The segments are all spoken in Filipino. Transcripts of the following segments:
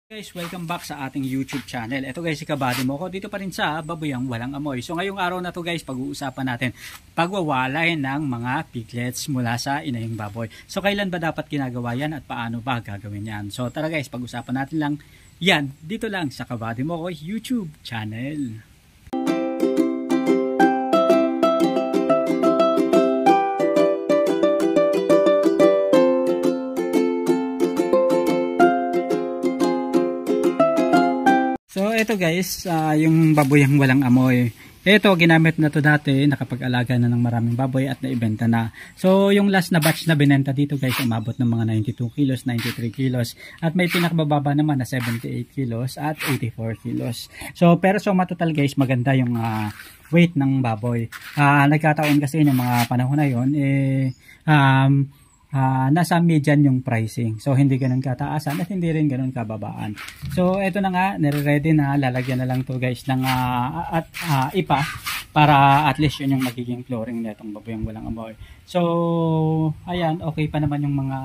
Guys, welcome back sa ating YouTube channel. Ito guys, si Kabady mo ko dito pa rin sa Baboyang Walang Amoy. So ngayong araw na to guys, pag-uusapan natin pagwawalay ng mga piglets mula sa inahing baboy. So kailan ba dapat ginagawa yan at paano ba gagawin yan? So tara guys, pag-usapan natin lang yan dito lang sa Kabady mo ko YouTube channel. So ito guys, yung baboyang walang amoy. Ito ginamit na to dati, nakapag-alaga na ng maraming baboy at naibenta na. So yung last na batch na binenta dito guys, umabot ng mga 92 kilos, 93 kilos. At may pinakabababa naman na 78 kilos at 84 kilos. So pero so matotal guys, maganda yung weight ng baboy. Nagkataon kasi yung mga panahon na yon nasa median yung pricing. So hindi ganun kataasan at hindi rin ganun kababaan. So ito na nga, nire-ready na, lalagyan na lang to guys ng ipa para at least yun yung magiging flooring nitong baboyang walang amoy. So ayan, okay pa naman yung mga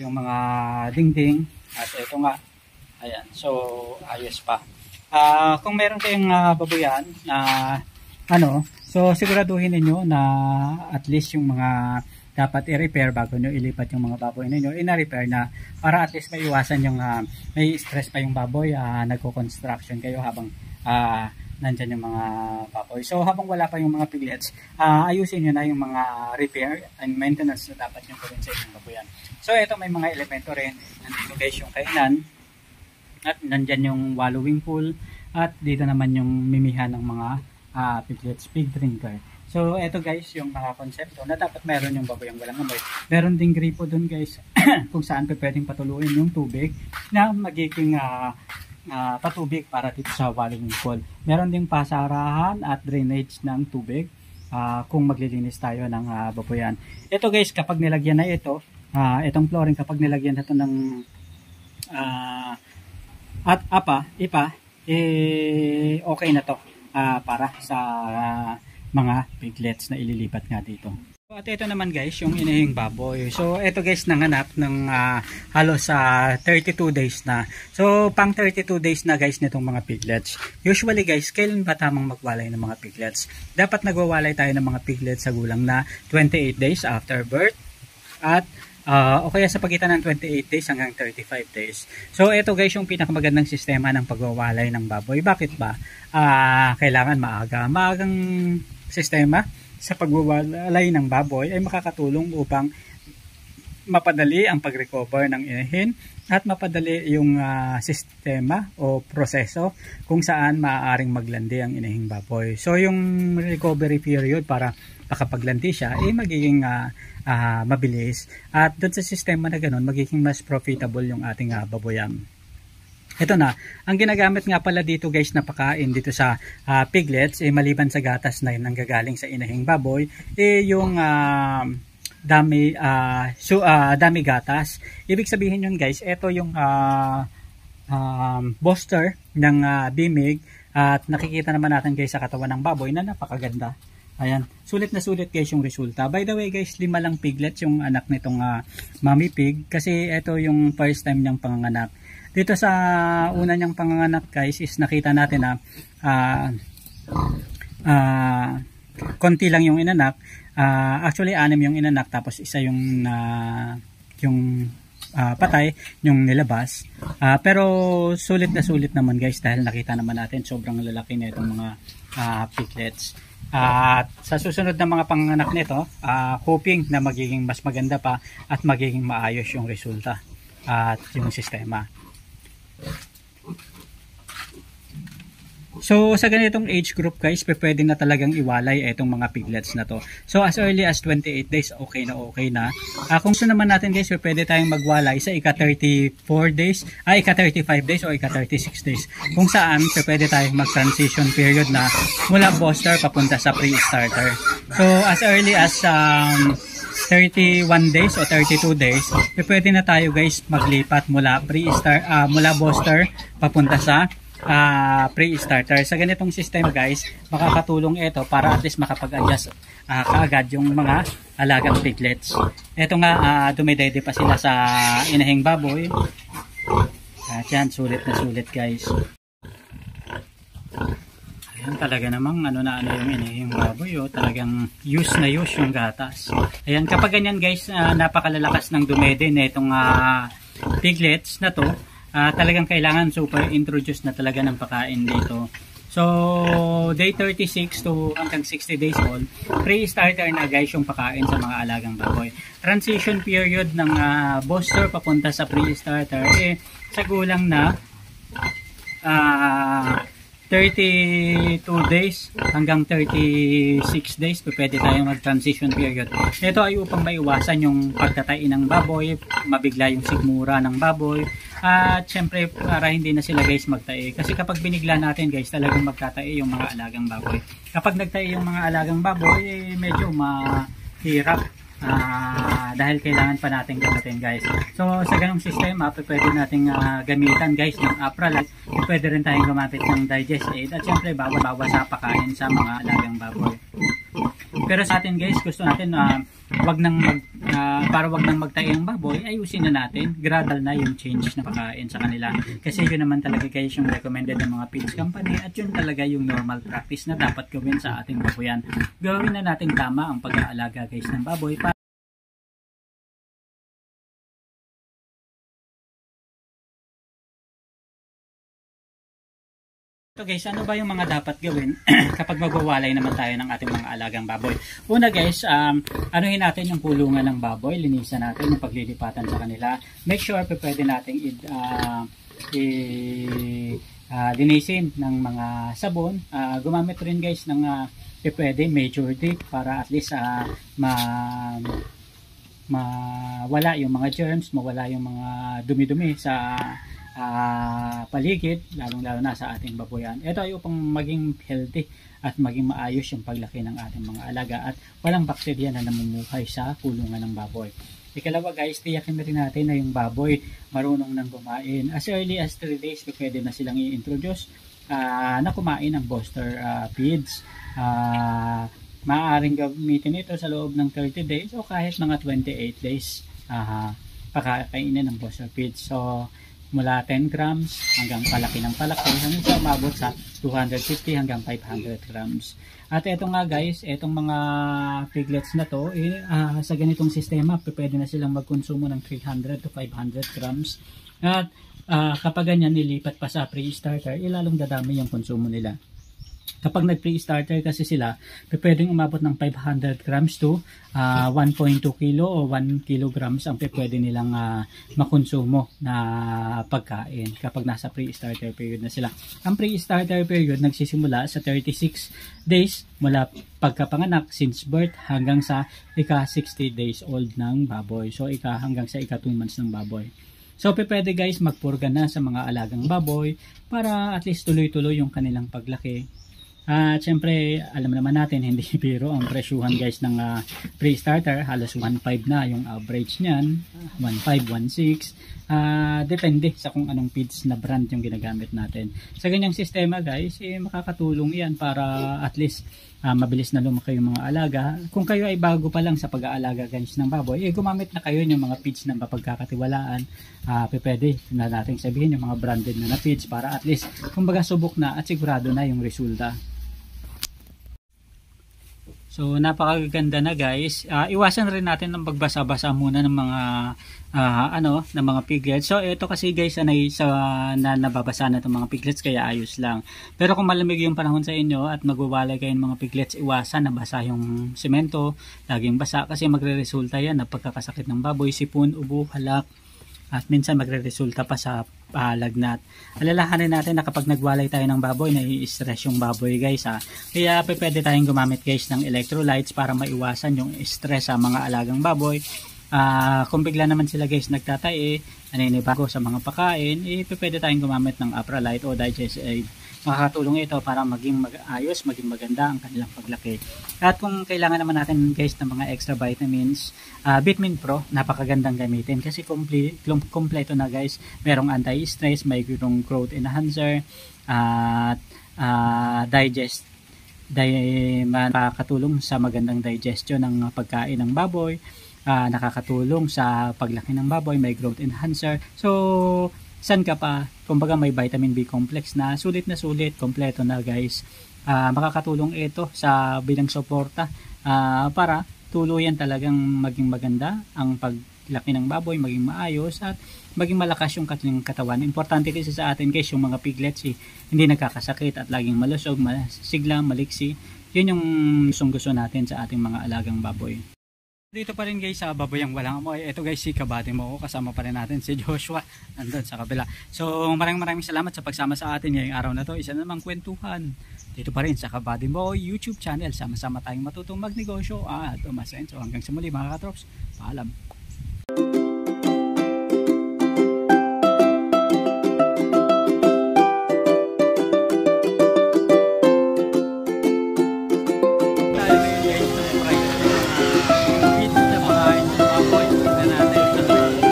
yung mga dingding at ito nga. Ayan, so ayos pa. Kung meron kayong baboyan na so siguraduhin niyo na at least yung mga dapat i-repair bago nyo ilipat yung mga baboy ninyo, ina-repair na para at least may iwasan yung may stress pa yung baboy, nagko-construction kayo habang nandyan yung mga baboy. So habang wala pa yung mga piglets, ayusin nyo na yung mga repair and maintenance na dapat yung gawin sa inyong baboyan. So ito may mga elemento rin, nandito guys yung kainan at nandyan yung wallowing pool at dito naman yung mimihan ng mga piglets, pig drinker. So, eto guys, yung konsepto na dapat meron yung baboyang walang amoy. Meron ding gripo dun guys, kung saan pwedeng patuluin yung tubig na magiging patubig para dito sa wallowing pool. Meron ding pasarahan at drainage ng tubig kung maglilinis tayo ng baboyan. Ito guys, kapag nilagyan na ito, itong flooring, kapag nilagyan na ito ng ipa, okay na to para sa mga piglets na ililipat nga dito. So, at ito naman guys, yung inahing baboy. So ito guys, nanganak ng halos 32 days na. So pang 32 days na guys nitong mga piglets. Usually guys, kailan ba tamang magwalay ng mga piglets? Dapat nagwawalay tayo ng mga piglets sa gulang na 28 days after birth at o kaya sa pagitan ng 28 days hanggang 35 days. So ito guys yung pinakamagandang sistema ng pagwawalay ng baboy. Bakit ba? Kailangan maagang sistema sa pagwawalay ng baboy ay makakatulong upang mapadali ang pag-recover ng inahin at mapadali yung sistema o proseso kung saan maaaring maglandi ang inahing baboy. So yung recovery period para makapaglandi siya ay magiging mabilis at doon sa sistema na ganun magiging mas profitable yung ating baboyan. Ito na, ang ginagamit nga pala dito guys na pakain dito sa piglets, maliban sa gatas na yun nanggagaling sa inahing baboy, yung dami gatas. Ibig sabihin yun guys, ito yung booster ng bimig at nakikita naman natin guys sa katawan ng baboy na napakaganda. Ayan, sulit na sulit guys yung resulta. By the way guys, 5 lang piglets yung anak nitong mommy pig kasi ito yung first time niyang panganganak. Dito sa una niyang panganganak guys is nakita natin na konti lang yung inanak. Actually 6 yung inanak tapos isa yung patay, yung nilabas. Pero sulit na sulit naman guys dahil nakita naman natin sobrang lalaki na itong mga piglets. At sa susunod na mga panganak nito, hoping na magiging mas maganda pa at magiging maayos yung resulta at yung sistema. So sa ganitong age group guys, pwede na talagang iwalay itong mga piglets na to. So as early as 28 days, okay na. Kung gusto naman natin guys, pwede tayong magwalay sa ika-34 days, ika-35 days o ika-36 days. Kung saan pwede tayong mag-transition period na mula booster papunta sa pre-starter. So as early as 31 days o 32 days, pwede na tayo guys maglipat mula booster papunta sa pre-starter. Sa ganitong system guys, makakatulong ito para at least makapag-adjust kaagad yung mga alagang piglets. Ito nga, dumidede pa sila sa inahing baboy. yan, sulit na sulit guys. Ayan, talaga namang ano na ano yung baboy, oh, talagang use na use yung gatas. Ayan, kapag ganyan guys, napakalalakas ng dumede na itong piglets na to, talagang kailangan super introduce na talaga ng pagkain dito. So, day 36 to hanggang 60 days old, pre-starter na guys yung pagkain sa mga alagang baboy. Transition period ng booster papunta sa pre-starter, sa gulang na 32 days hanggang 36 days pwede tayong mag-transition period. Ito ay upang maiwasan yung pagtatay ng baboy, mabigla yung sigmura ng baboy, at syempre para hindi na sila guys magtae. Kasi kapag binigla natin guys, talagang magtatae yung mga alagang baboy. Kapag nagtae yung mga alagang baboy, medyo mahirap. Dahil kailangan pa natin gamitin guys. So sa ganung sistema, pwede nating gamitan guys ng Apralat. Pwede rin tayong gumamit ng Digest Aid at syempre bawas sa pagkain sa mga alagang baboy. Pero sa atin guys, gusto natin para wag nang magtae ang baboy, ayusin na natin, gradual na yung change na pagkain sa kanila. Kasi yun naman talaga guys yung recommended ng mga feeds company at yun talaga yung normal practice na dapat gawin sa ating baboyan. Gawin na natin tama ang pag-aalaga guys ng baboy. So guys, ano ba yung mga dapat gawin kapag magwawalay naman tayo ng ating mga alagang baboy? Una guys, anuhin natin yung kulungan ng baboy, linisan natin yung paglilipatan sa kanila. Make sure pwede nating linisin ng mga sabon. Gumamit rin guys ng pwede major dick para at least mawala yung mga germs, mawala yung mga dumi-dumi sa paligid, lalong-lalo na sa ating baboyan. Ito ay upang maging healthy at maging maayos yung paglaki ng ating mga alaga at walang bakterya na namumuhay sa kulungan ng baboy. Ikalawa guys, tiyakin na rin natin na yung baboy marunong nang kumain. As early as 3 days, pwede na silang i-introduce na kumain ng booster feeds. Maaaring gamitin ito sa loob ng 30 days o kahit mga 28 days pakakainin ng booster feeds. So, mula 10 grams hanggang palaki ng palaki hanggang sa umabot sa 250 hanggang 500 grams. At ito nga guys, itong mga piglets na to, sa ganitong sistema, pwede na silang magkonsumo ng 300 to 500 grams. At kapag ganyan nilipat pa sa pre-starter, ilalong dadami yung konsumo nila. Kapag nag-pre-starter kasi sila, pwedeng umabot ng 500 grams to 1.2 kilo o 1 kilograms ang pwede nilang makonsumo na pagkain kapag nasa pre-starter period na sila. Ang pre-starter period nagsisimula sa 36 days mula pagkapanganak since birth hanggang sa ika-60 days old ng baboy. So hanggang sa ika-2 months ng baboy. So pwede guys magpurga na sa mga alagang baboy para at least tuloy-tuloy yung kanilang paglaki. At syempre, alam naman natin, hindi biro ang presyuhan guys ng pre-starter. Halos 1.5 na yung average niyan. 1.5, 1.6. Depende sa kung anong feeds na brand yung ginagamit natin. Sa ganyang sistema guys, makakatulong yan para at least mabilis na lumaki yung mga alaga. Kung kayo ay bago pa lang sa pag-aalaga guys ng baboy, gumamit na kayo ng mga feeds na mapagkakatiwalaan. Pwede na natin sabihin yung mga branded na feeds para at least kumbaga subok na at sigurado na yung resulta. So napakaganda na guys. Iwasan rin natin ng pagbasa-basa muna ng mga ng mga piglets. So ito kasi guys nababasa na itong mga piglets kaya ayos lang. Pero kung malamig yung panahon sa inyo at magwawalay kayo ng mga piglets, iwasan na basa yung semento, laging basa kasi magre-resulta yan na pagkakasakit ng baboy, sipon, ubo, halak. At minsan magre-resulta pa sa lagnat. Alalahanin natin na kapag nagwalay tayo ng baboy, nai-stress yung baboy guys. Kaya pwede tayong gumamit guys ng electrolytes para maiwasan yung stress sa mga alagang baboy. Kung bigla naman sila guys nagtatae, naninibago sa mga pakain, pwede tayong gumamit ng Apralat o Digest Aid. Makakatulong ito para maging ayos, maging maganda ang kanilang paglaki. At kung kailangan naman natin guys ng mga extra vitamins, Vitamin Pro, napakagandang gamitin kasi kompleto na guys. Merong anti-stress, mayroong growth enhancer, at makakatulong sa magandang digestion ng pagkain ng baboy, nakakatulong sa paglaki ng baboy, may growth enhancer. So San ka pa, kumbaga may vitamin B complex na sulit, kompleto na guys. Makakatulong ito sa bilang suporta para tuluyan talagang maging maganda ang paglaki ng baboy, maging maayos at maging malakas yung kanilang katawan. Importante kasi sa atin guys yung mga piglets hindi nagkakasakit at laging malusog, masigla, maliksi. Yun yung gusto natin sa ating mga alagang baboy. Dito pa rin guys sa baboyang walang amoy. Ito guys si Kabady Mo, kasama pa rin natin si Joshua nandun sa kabila. So maraming salamat sa pagsama sa atin ngayong araw na to. Isa na namang kwentuhan dito pa rin sa Kabady Mo YouTube channel. Sama-sama tayong matutong magnegosyo at umasenso. Hanggang sa muli mga katrops. Paalam.